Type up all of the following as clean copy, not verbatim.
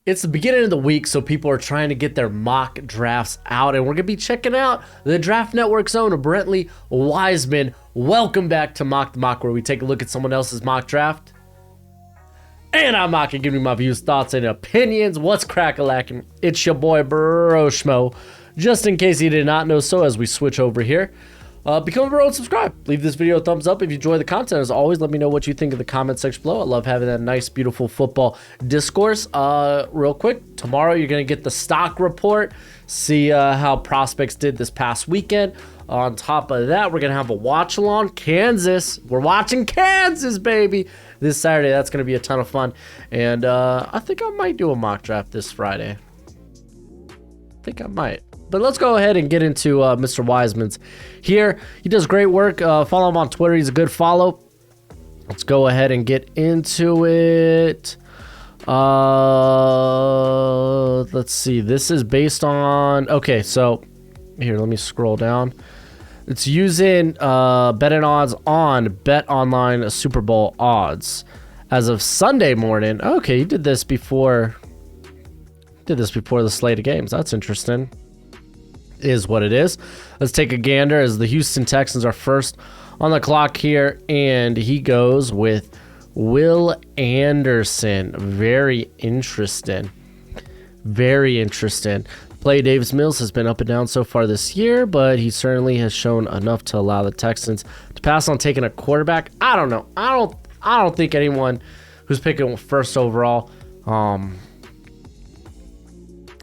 It's the beginning of the week, so people are trying to get their mock drafts out, and we're going to be checking out the Draft Network's own Brentley Weissman. Welcome back to Mock the Mock, where we take a look at someone else's mock draft. And I'm mocking, giving you my views, thoughts, and opinions. What's crack-a-lackin'? It's your boy Broshmo. Just in case you did not know so, as we switch over here, become a bro and subscribe. Leave this video a thumbs up if you enjoy the content. As always, let me know what you think in the comment section below. I love having that nice, beautiful football discourse. Real quick, tomorrow you're going to get the stock report, see how prospects did this past weekend. On top of that, we're going to have a watch-along. Kansas. We're watching Kansas, baby, this Saturday. That's going to be a ton of fun. And I think I might do a mock draft this Friday. I think I might. But let's go ahead and get into Mr. Weissman's here. He does great work. Follow him on Twitter. He's a good follow. Let's go ahead and get into it. Let's see. This is based on... Okay, so here, let me scroll down. It's using betting odds on Bet Online Super Bowl odds. As of Sunday morning. Okay, you did this before... the slate of games. That's interesting. Is what it is. Let's take a gander as the Houston Texans are first on the clock here, and he goes with Will Anderson. Very interesting. Very interesting. Play Davis Mills has been up and down so far this year, but he certainly has shown enough to allow the Texans to pass on taking a quarterback. I don't know. I don't think anyone who's picking first overall,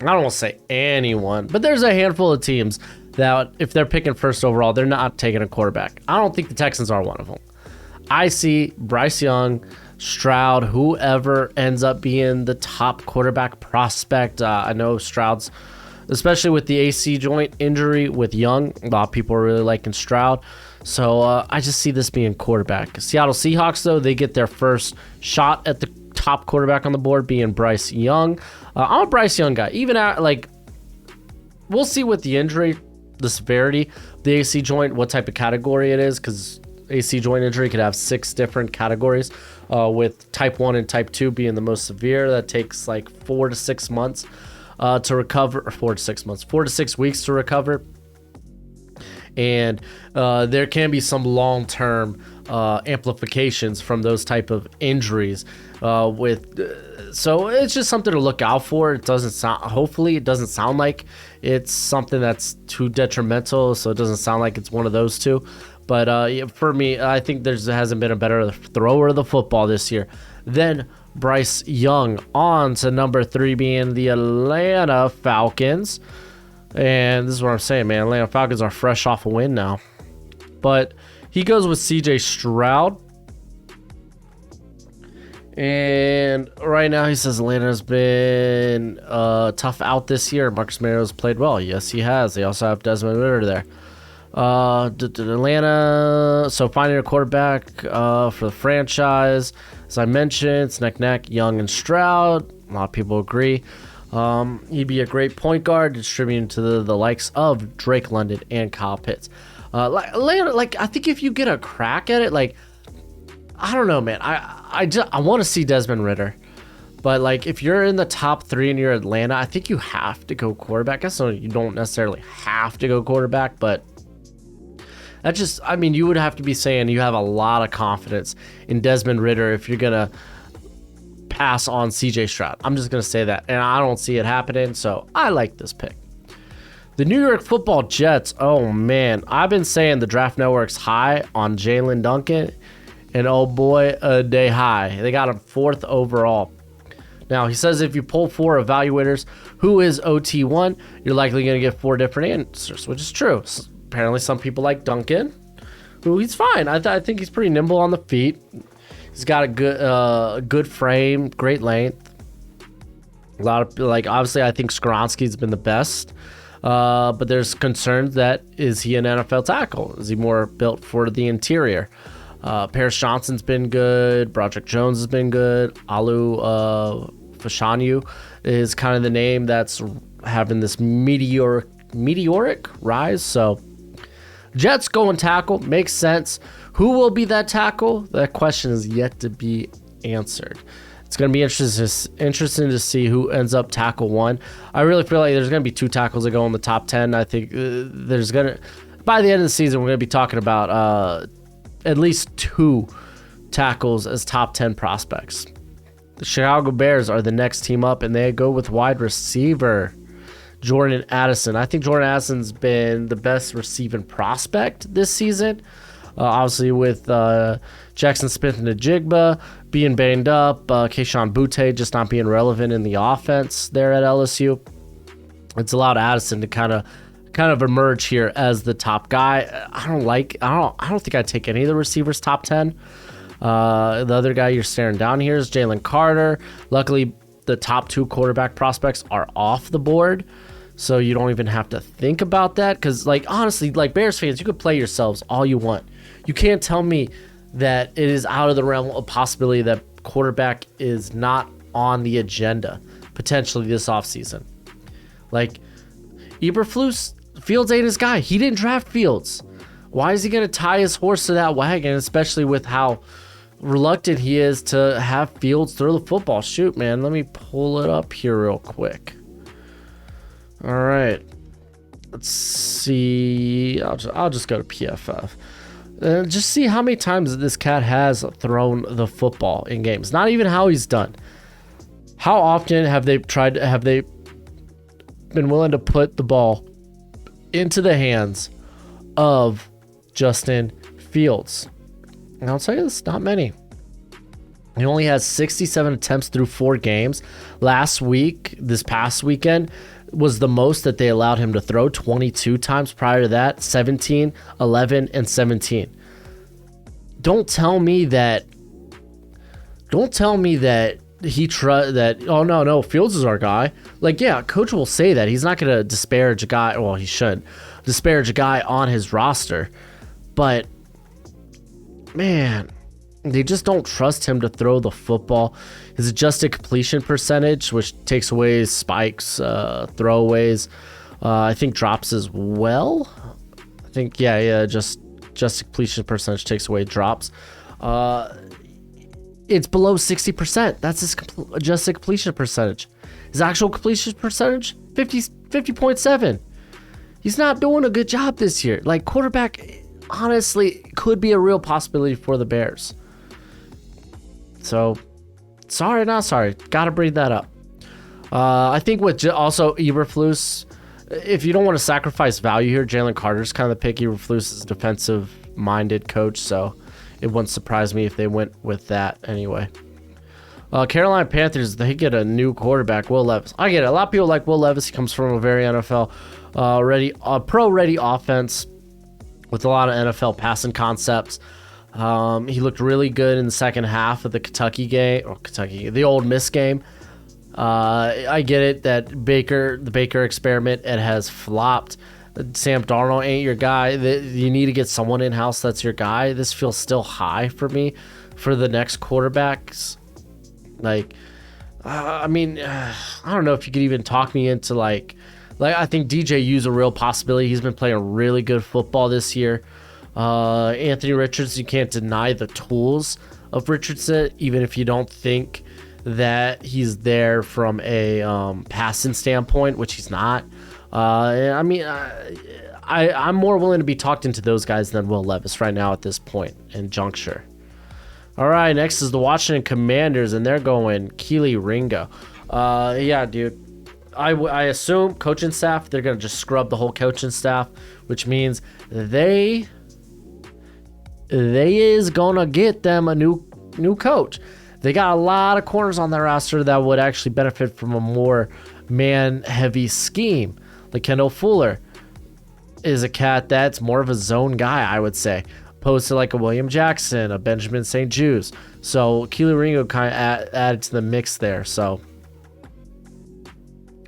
I don't want to say anyone, but there's a handful of teams that if they're picking first overall, they're not taking a quarterback. I don't think the Texans are one of them. I see Bryce Young, Stroud, whoever ends up being the top quarterback prospect. I know Stroud's, especially with the AC joint injury with Young, a lot of people are really liking Stroud. So I just see this being quarterback. Seattle Seahawks, though, they get their first shot at the top quarterback on the board being Bryce Young. I'm a Bryce Young guy. Even at, like, we'll see with the injury, the severity, the AC joint, what type of category it is, because AC joint injury could have 6 different categories, with type 1 and type 2 being the most severe. That takes like 4 to 6 months to recover, or 4 to 6 months, 4 to 6 weeks to recover. And there can be some long-term amplifications from those type of injuries so it's just something to look out for. It doesn't sound, hopefully it doesn't sound like it's something that's too detrimental, so it doesn't sound like it's one of those two. But for me, I think there hasn't been a better thrower of the football this year than Bryce Young. On to number 3 being the Atlanta Falcons. And this is what I'm saying, man. Atlanta Falcons are fresh off a win now. But he goes with CJ Stroud. And right now he says Atlanta's been tough out this year. Marcus Mariota played well. Yes, he has. They also have Desmond Ridder there. Atlanta, so finding a quarterback for the franchise. As I mentioned, it's neck, Young and Stroud. A lot of people agree. He'd be a great point guard, distributing to the likes of Drake London and Kyle Pitts. Like I think if you get a crack at it, like, I don't know, man. I want to see Desmond Ridder, but like if you're in the top 3 and you're Atlanta, I think you have to go quarterback. I guess you don't necessarily have to go quarterback, but that just, I mean, you would have to be saying you have a lot of confidence in Desmond Ridder if you're gonna pass on CJ Stroud. I'm just gonna say that, and I don't see it happening, so I like this pick. The New York Football Jets. Oh man, I've been saying the Draft Network's high on Jalen Duncan, and oh boy, they high. They got him 4th overall. Now he says if you pull 4 evaluators who is OT1, you're likely gonna get 4 different answers, which is true. Apparently, some people like Duncan, who he's fine. I think he's pretty nimble on the feet. He's got a good frame, great length. A lot of, like, obviously, I think Skoronski's been the best. But there's concerns that, is he an NFL tackle? Is he more built for the interior? Paris Johnson's been good. Broderick Jones has been good. Alu Fashanu is kind of the name that's having this meteoric rise. So Jets going tackle makes sense. Who will be that tackle? That question is yet to be answered. It's going to be interesting to see who ends up tackle one. I really feel like there's going to be 2 tackles that go in the top 10. I think by the end of the season, we're going to be talking about at least 2 tackles as top 10 prospects. The Chicago Bears are the next team up, and they go with wide receiver Jordan Addison. I think Jordan Addison's been the best receiving prospect this season. Obviously, with Jackson Smith-Njigba being banged up, Kayshon Boutte just not being relevant in the offense there at LSU, it's allowed Addison to kind of emerge here as the top guy. I don't think I'd take any of the receivers top 10. The other guy you're staring down here is Jalen Carter. Luckily, the top 2 quarterback prospects are off the board, so you don't even have to think about that. Because, honestly, Bears fans, you could play yourselves all you want. You can't tell me that it is out of the realm of possibility that quarterback is not on the agenda potentially this offseason. Eberflus, Fields ain't his guy. He didn't draft Fields. Why is he going to tie his horse to that wagon, especially with how reluctant he is to have Fields throw the football? Shoot, man. Let me pull it up here real quick. All right. Let's see. I'll just go to PFF. Just see how many times this cat has thrown the football in games. Not even how he's done. How often have they been willing to put the ball into the hands of Justin Fields? And I'll tell you this, not many. He only has 67 attempts through 4 games. This past weekend, was the most that they allowed him to throw, 22 times. Prior to that, 17, 11, and 17. Don't tell me that oh no, Fields is our guy. Coach will say that. He's not going to disparage a guy. Well, he should disparage a guy on his roster. But man, they just don't trust him to throw the football. His adjusted completion percentage, which takes away spikes, throwaways, I think drops as well. I think, just adjusted completion percentage takes away drops. It's below 60%. That's his adjusted completion percentage. His actual completion percentage, 50.7. He's not doing a good job this year. Quarterback, honestly, could be a real possibility for the Bears. So, sorry, not sorry. Got to bring that up. I think with also Eberflus, if you don't want to sacrifice value here, Jalen Carter's kind of the pick. Eberflus is a defensive-minded coach, so it wouldn't surprise me if they went with that anyway. Carolina Panthers, they get a new quarterback, Will Levis. I get it. A lot of people like Will Levis. He comes from a very pro-ready offense with a lot of NFL passing concepts. He looked really good in the second half of the the Ole Miss game. I get it that the Baker experiment, it has flopped. Sam Darnold ain't your guy. You need to get someone in-house that's your guy. This feels still high for me for the next quarterbacks. I don't know if you could even talk me into I think DJU's a real possibility. He's been playing really good football this year. Anthony Richardson, you can't deny the tools of Richardson, even if you don't think that he's there from a passing standpoint, which he's not. I'm more willing to be talked into those guys than Will Levis right now at this point in juncture. All right, next is the Washington Commanders, and they're going Keely Ringo. Dude. I assume coaching staff, they're going to just scrub the whole coaching staff, which means they is going to get them a new coach. They got a lot of corners on their roster that would actually benefit from a more man-heavy scheme. Kendall Fuller is a cat that's more of a zone guy, I would say, opposed to a William Jackson, a Benjamin St. Juste. So Keely Ringo kind of added to the mix there. So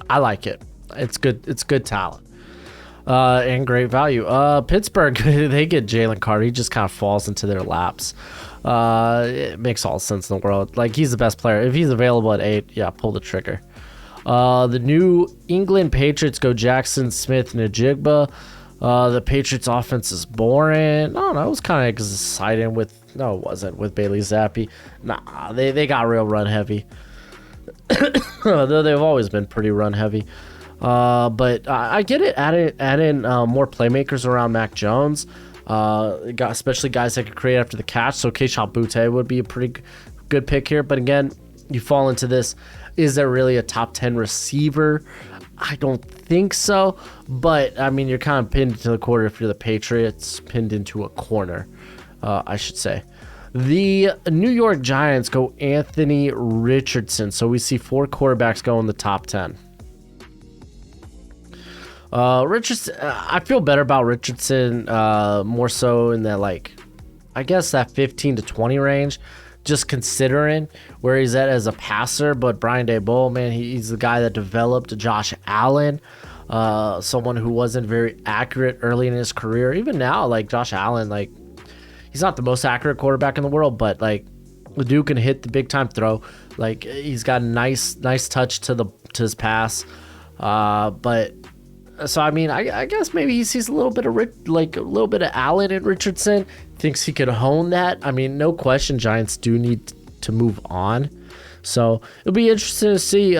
I like it. It's good. It's good talent and great value. Pittsburgh, they get Jalen Carter. He just kind of falls into their laps. It makes all sense in the world. He's the best player. If he's available at 8, pull the trigger. The New England Patriots go Jackson Smith-Njigba. The Patriots offense is boring. No, it was kind of exciting with. No, it wasn't with Bailey Zappi. Nah, they got real run heavy. Though they've always been pretty run heavy. But I get it. Add in more playmakers around Mac Jones. Especially guys that could create after the catch. So Keisha Butte would be a pretty good pick here. But again, you fall into this. Is there really a top 10 receiver? I don't think so. But, I mean, you're kind of pinned into the corner if you're the Patriots. Pinned into a corner, I should say. The New York Giants go Anthony Richardson. So we see 4 quarterbacks go in the top 10. Richardson, I feel better about Richardson, more so in that, like, I guess that 15 to 20 range, just considering where he's at as a passer. But Brian Daboll, man, he's the guy that developed Josh Allen, someone who wasn't very accurate early in his career. Even now, like, Josh Allen, like, he's not the most accurate quarterback in the world, but, like, the dude can hit the big time throw. Like, he's got a nice touch to his pass. So I mean, I guess maybe he sees a little bit of Allen in Richardson. Thinks he could hone that. I mean, no question, Giants do need to move on. So it'll be interesting to see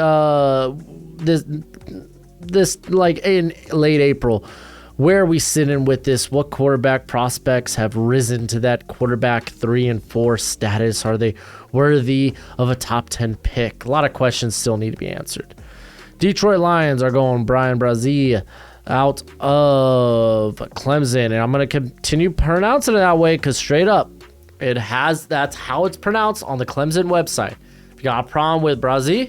this like in late April. Where are we sitting with this? What quarterback prospects have risen to that quarterback 3 and 4 status? Are they worthy of a top 10 pick? A lot of questions still need to be answered. Detroit Lions are going Brian Brazil out of Clemson, and I'm going to continue pronouncing it that way because straight up, that's how it's pronounced on the Clemson website. If you got a problem with Brazil,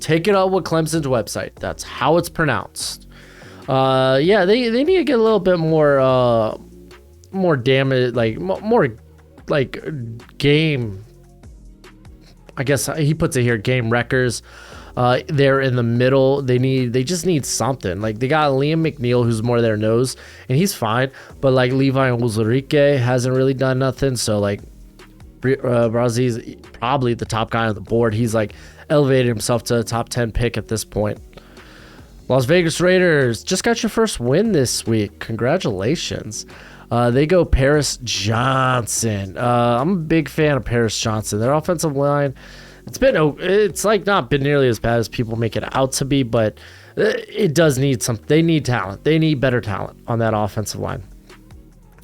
take it up with Clemson's website. That's how it's pronounced. Yeah, they need to get a little bit more damage, more game. I guess he puts it here, game wreckers. They're in the middle. They just need something. Like, they got Liam McNeil, who's more their nose, and he's fine. But like Levi Onwuzurike hasn't really done nothing. So like Brazil's probably the top guy on the board. He's like elevated himself to a top 10 pick at this point. Las Vegas Raiders just got your first win this week. Congratulations. They go Paris Johnson. I'm a big fan of Paris Johnson. Their offensive line, it's like not been nearly as bad as people make it out to be, but it does need they need talent. They need better talent on that offensive line.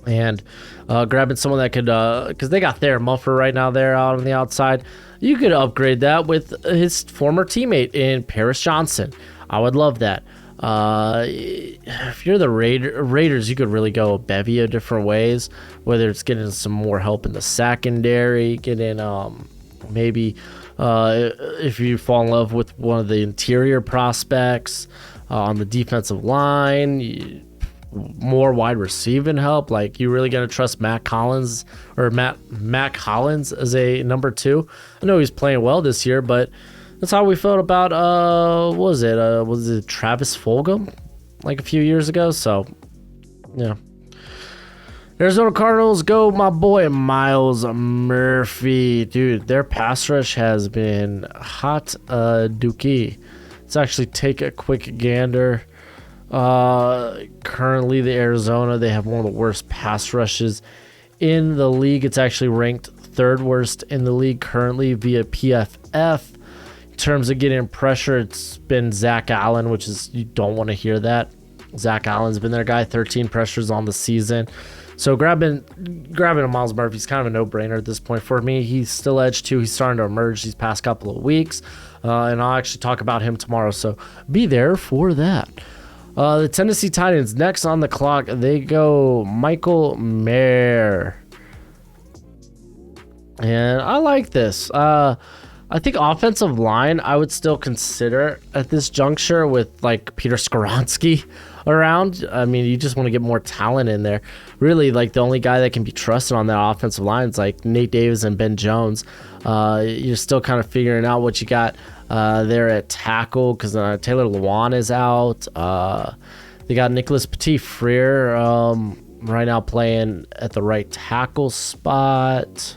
And grabbing someone that could, because they got their Muffer right now there out on the outside. You could upgrade that with his former teammate in Paris Johnson. I would love that. If you're the Raiders, you could really go a bevy of different ways, whether it's getting some more help in the secondary, getting maybe if you fall in love with one of the interior prospects on the defensive line, more wide receiving help. Like, you really gonna trust Mac Hollins as a number 2? I know he's playing well this year, but that's how we felt about was it Travis Fulgham like a few years ago. So yeah. Arizona Cardinals go my boy Myles Murphy. Dude, their pass rush has been hot dookie. Let's actually take a quick gander. Currently the Arizona, they have one of the worst pass rushes in the league. It's actually ranked 3rd worst in the league currently via PFF. In terms of getting pressure, it's been Zach Allen, which is, you don't want to hear that. Zach Allen's been their guy, 13 pressures on the season. So grabbing a Myles Murphy's kind of a no-brainer at this point for me. He's still edge 2. He's starting to emerge these past couple of weeks. And I'll actually talk about him tomorrow, so be there for that. The Tennessee Titans, next on the clock, they go Michael Mayer. And I like this. I think offensive line I would still consider at this juncture with like Peter Skoronski around. I mean, you just want to get more talent in there. Really, like, the only guy that can be trusted on that offensive line is like Nate Davis and Ben Jones. You're still kind of figuring out what you got there at tackle because Taylor Lewan is out. They got Nicholas Petit-Frere right now playing at the right tackle spot.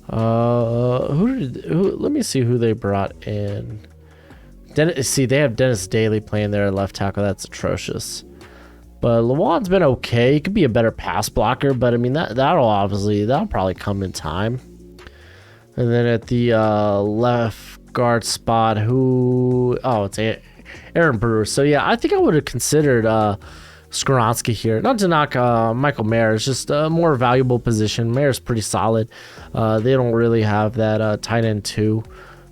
Let me see who they brought in. They have Dennis Daly playing there at left tackle. That's atrocious. But Lawan's been okay. He could be a better pass blocker, but I mean that'll probably come in time. And then at the left guard spot, it's Aaron Brewer. So yeah, I think I would have considered Skoronski here. Not to knock Michael Mayer, it's just a more valuable position. Mayer's pretty solid. They don't really have that tight end 2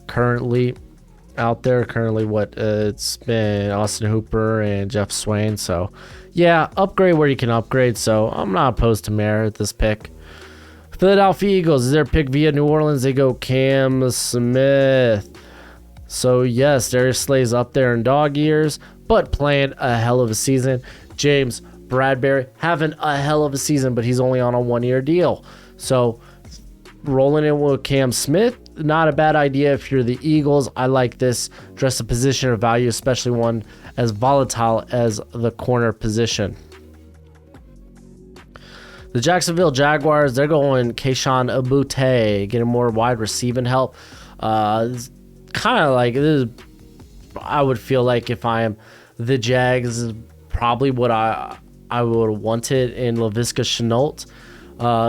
currently out there. Currently, it's been Austin Hooper and Jeff Swain. So yeah, upgrade where you can upgrade. So I'm not opposed to Mayer at this pick. Philadelphia Eagles, is their pick via New Orleans. They go Cam Smith. So yes, Darius Slay's up there in dog years, but playing a hell of a season. James Bradbury having a hell of a season, but he's only on a 1-year deal. So rolling in with Cam Smith, not a bad idea if you're the Eagles. I like this. Dress a position of value, especially one as volatile as the corner position. The Jacksonville Jaguars, they're going Kayshon Abute, getting more wide receiving help. It's kind of like this. I would feel like if I am the Jags, is probably what I would have wanted in Laviska Shenault.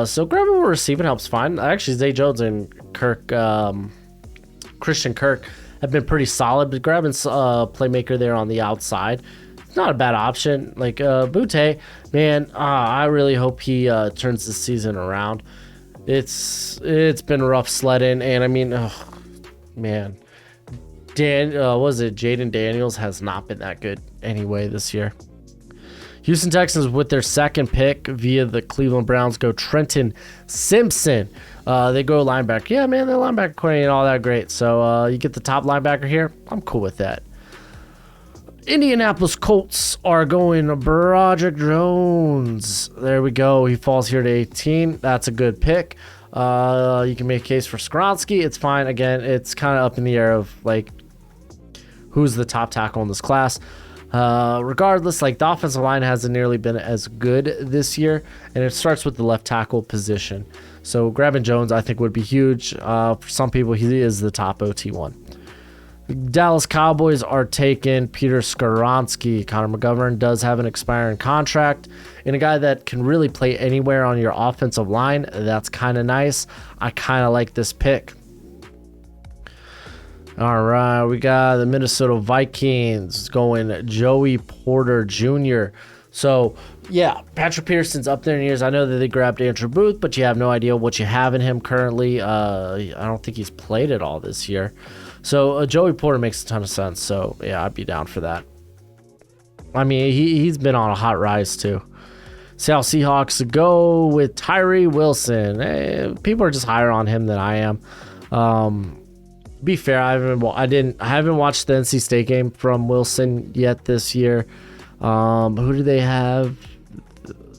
So grabbing more receiving help's fine. Actually, Zay Jones and Christian Kirk have been pretty solid, but grabbing playmaker there on the outside, it's not a bad option. Like Butte, man, I really hope he turns the season around. It's been rough sledding, and I mean, man, Jaden Daniels has not been that good anyway this year. Houston Texans with their second pick via the Cleveland Browns go Trenton Simpson. They go linebacker. Yeah, man, their linebacker core ain't all that great. So you get the top linebacker here. I'm cool with that. Indianapolis Colts are going Broderick Jones. There we go. He falls here to 18. That's a good pick. You can make a case for Skoronski. It's fine. Again, it's kind of up in the air of like who's the top tackle in this class. Regardless, like the offensive line hasn't nearly been as good this year, and it starts with the left tackle position. So grabbing Jones, I think, would be huge. For some people, he is the top OT1. Dallas Cowboys are taking Peter Skoronski. Connor McGovern does have an expiring contract, and a guy that can really play anywhere on your offensive line. That's kind of nice. I kind of like this pick. All right, we got the Minnesota Vikings going Joey Porter Jr. So, yeah, Patrick Peterson's up there in years. I know that they grabbed Andrew Booth, but you have no idea what you have in him currently. I don't think he's played at all this year. So, Joey Porter makes a ton of sense. So, yeah, I'd be down for that. I mean, he's been on a hot rise, too. Seattle Seahawks go with Tyree Wilson. Hey, people are just higher on him than I am. Be fair, I haven't watched the NC State game from Wilson yet this year. Who do they have?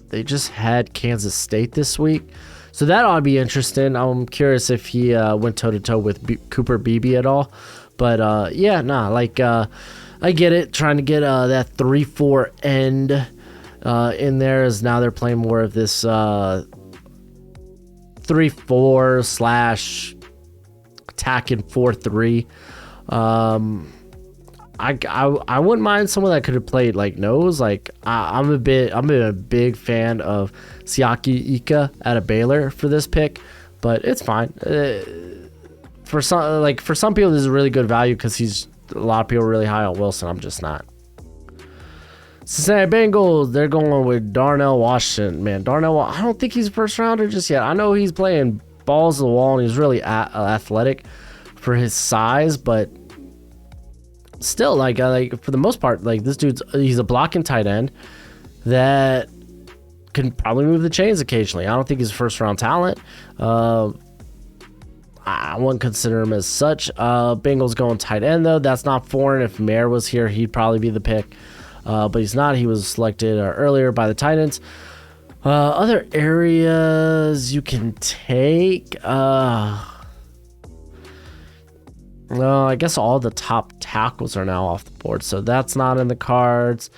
They just had Kansas State this week, so that ought to be interesting. I'm curious if he went toe to toe with Cooper Beebe at all. But I get it. Trying to get that 3-4 end in there, as now they're playing more of this 3-4 / attacking 4-3. I wouldn't mind someone that could have played like nose. Like I'm a big fan of Siaki Ika out of Baylor for this pick, but it's fine. For some people, this is really good value because a lot of people are really high on Wilson. I'm just not. Cincinnati Bengals, they're going with Darnell Washington. Man, Darnell, I don't think he's a first rounder just yet. I know he's playing balls to the wall and he's really athletic for his size, but still, like for the most part, like this he's a blocking tight end that can probably move the chains occasionally. I don't think he's a first round talent. I wouldn't consider him as such. Bengals going tight end though. That's not foreign. If Mayer was here, he'd probably be the pick. But he's not. He was selected earlier by the Titans. Other areas you can take. No, I guess all the top tackles are now off the board, so that's not in the cards.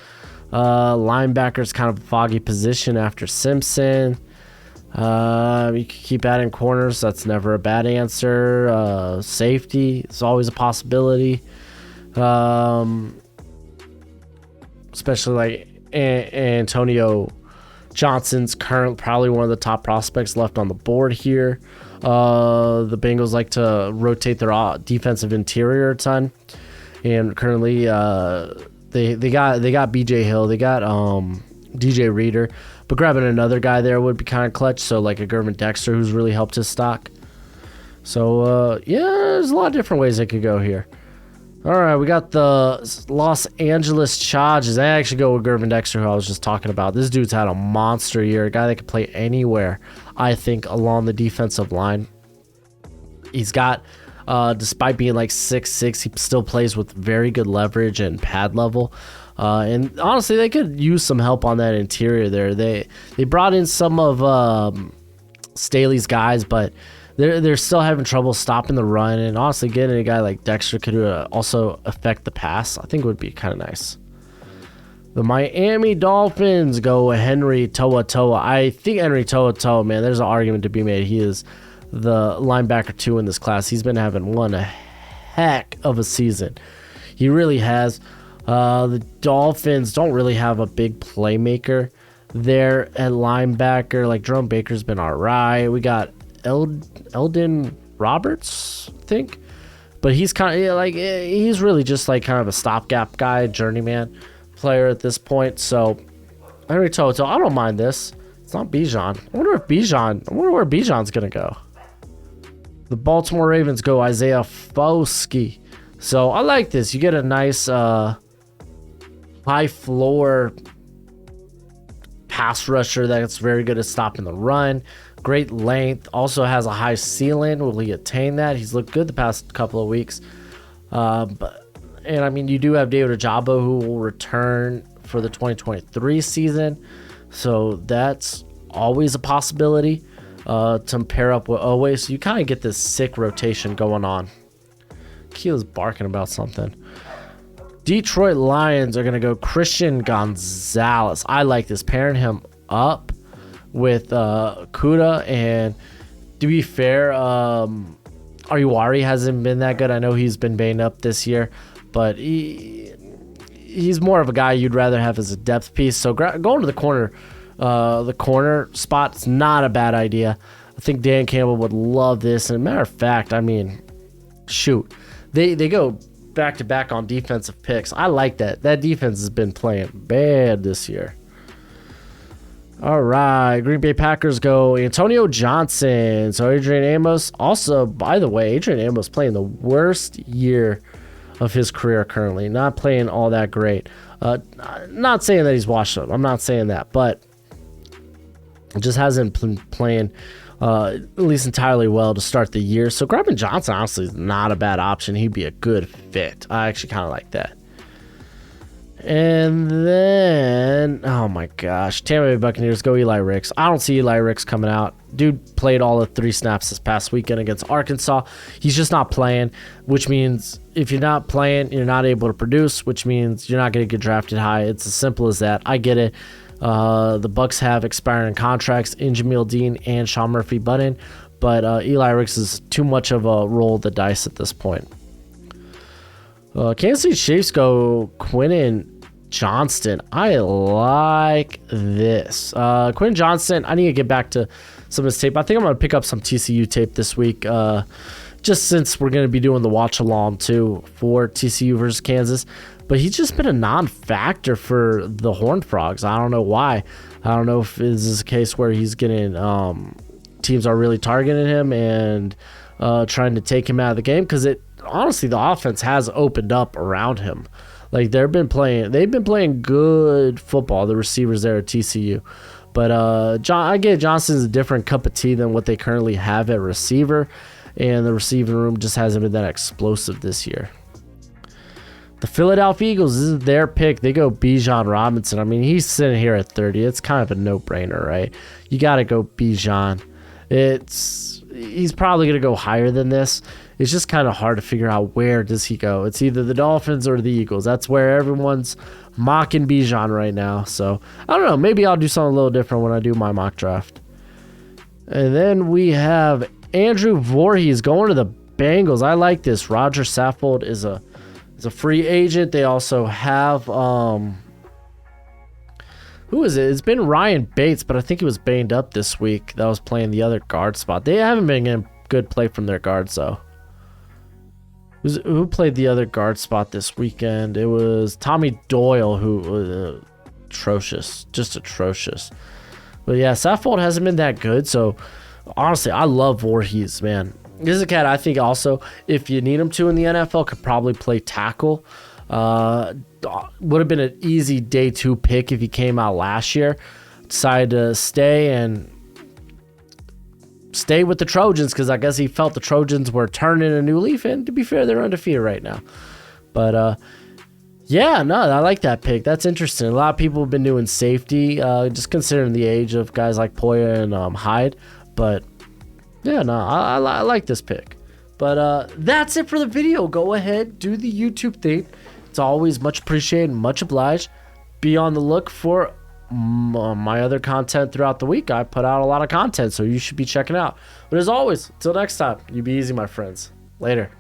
Linebacker's kind of a foggy position after Simpson. You can keep adding corners. That's never a bad answer. Safety is always a possibility. Especially like Antonio Johnson's probably one of the top prospects left on the board here. The Bengals like to rotate their defensive interior a ton, and currently they got BJ Hill, they got DJ Reader, but grabbing another guy there would be kind of clutch. So like a Gervin Dexter, who's really helped his stock. So yeah, there's a lot of different ways they could go here. All right, we got the Los Angeles Chargers. I actually go with Gervin Dexter, who I was just talking about. This dude's had a monster year, a guy that can play anywhere, I think, along the defensive line. He's got, despite being like 6'6", he still plays with very good leverage and pad level. And honestly, they could use some help on that interior there. They brought in some of Staley's guys, but they're still having trouble stopping the run, and honestly, getting a guy like Dexter could also affect the pass. I think it would be kind of nice. The Miami Dolphins go Henry To'oTo'o. I think Henry To'oTo'o, man, there's an argument to be made. He is the linebacker 2 in this class. He's been having one heck of a season. He really has. The Dolphins don't really have a big playmaker there at linebacker. Like Jerome Baker's been all right. We got Eldon Roberts, I think, but he's kind of like, he's really just like kind of a stopgap guy, journeyman player at this point. So Henry To'oTo'o, I don't mind this. It's not Bijan. I wonder where Bijan's gonna go. The Baltimore Ravens go Isaiah Foskey. So I like this. You get a nice high floor pass rusher that's very good at stopping the run. Great length, also has a high ceiling. Will he attain that? He's looked good the past couple of weeks. And I mean, you do have David Ojabo, who will return for the 2023 season. So that's always a possibility to pair up with Owe. So you kind of get this sick rotation going on. Keela's barking about something. Detroit Lions are going to go Christian Gonzalez. I like this, pairing him up with Kuda, and to be fair, Ariwari hasn't been that good. I know he's been banged up this year, but he's more of a guy you'd rather have as a depth piece. So going to the corner spot's not a bad idea. I think Dan Campbell would love this. And as a matter of fact, I mean, shoot, they go back to back on defensive picks. I like that. That defense has been playing bad this year. All right, Green Bay Packers go Antonio Johnson. So Adrian Amos, also, by the way, Adrian Amos playing the worst year of his career currently. Not playing all that great. Not saying that he's washed up. I'm not saying that, but just hasn't been playing at least entirely well to start the year. So grabbing Johnson, honestly, is not a bad option. He'd be a good fit. I actually kind of like that. And then, oh my gosh, Tampa Bay Buccaneers go Eli Ricks. I don't see Eli Ricks coming out. Dude played all of 3 snaps this past weekend against Arkansas. He's just not playing, which means if you're not playing, you're not able to produce, which means you're not going to get drafted high. It's as simple as that. I get it. The Bucs have expiring contracts in Jamil Dean and Sean Murphy-Bunting, but Eli Ricks is too much of a roll of the dice at this point. Kansas City Chiefs go Quentin Johnston. I like this. Quentin Johnston, I need to get back to some of his tape. I think I'm going to pick up some TCU tape this week, just since we're going to be doing the watch along too for TCU versus Kansas. But he's just been a non-factor for the Horned Frogs. I don't know why. I don't know if this is a case where he's getting teams are really targeting him and trying to take him out of the game, because honestly, the offense has opened up around him. Like they've been playing good football, the receivers there at TCU. But I get Johnson's a different cup of tea than what they currently have at receiver, and the receiving room just hasn't been that explosive this year. The Philadelphia Eagles, this is their pick. They go Bijan Robinson. I mean, he's sitting here at 30. It's kind of a no-brainer, right? You got to go Bijan. He's probably going to go higher than this. It's just kind of hard to figure out where does he go. It's either the Dolphins or the Eagles. That's where everyone's mocking Bijan right now. So, I don't know. Maybe I'll do something a little different when I do my mock draft. And then we have Andrew Voorhees going to the Bengals. I like this. Roger Saffold is a free agent. They also have who is it? It's been Ryan Bates, but I think he was banged up this week. That was playing the other guard spot. They haven't been getting good play from their guards, though. Who played the other guard spot this weekend? It was Tommy Doyle, who was atrocious. Just atrocious. But yeah, Saffold hasn't been that good, so honestly, I love Voorhees, man. This is a cat I think also, if you need him to in the NFL, could probably play tackle. Would have been an easy day 2 pick if he came out last year. Decided to stay with the Trojans because I guess he felt the Trojans were turning a new leaf, and to be fair, they're undefeated right now. But yeah, no, I like that pick. That's interesting. A lot of people have been doing safety, just considering the age of guys like Poya and Hyde. But yeah, no, I like this pick. But that's it for the video. Go ahead, do the YouTube thing. It's always much appreciated, much obliged. Be on the look for my other content throughout the week. I put out a lot of content, so you should be checking out. But as always, until next time, you be easy, my friends. Later.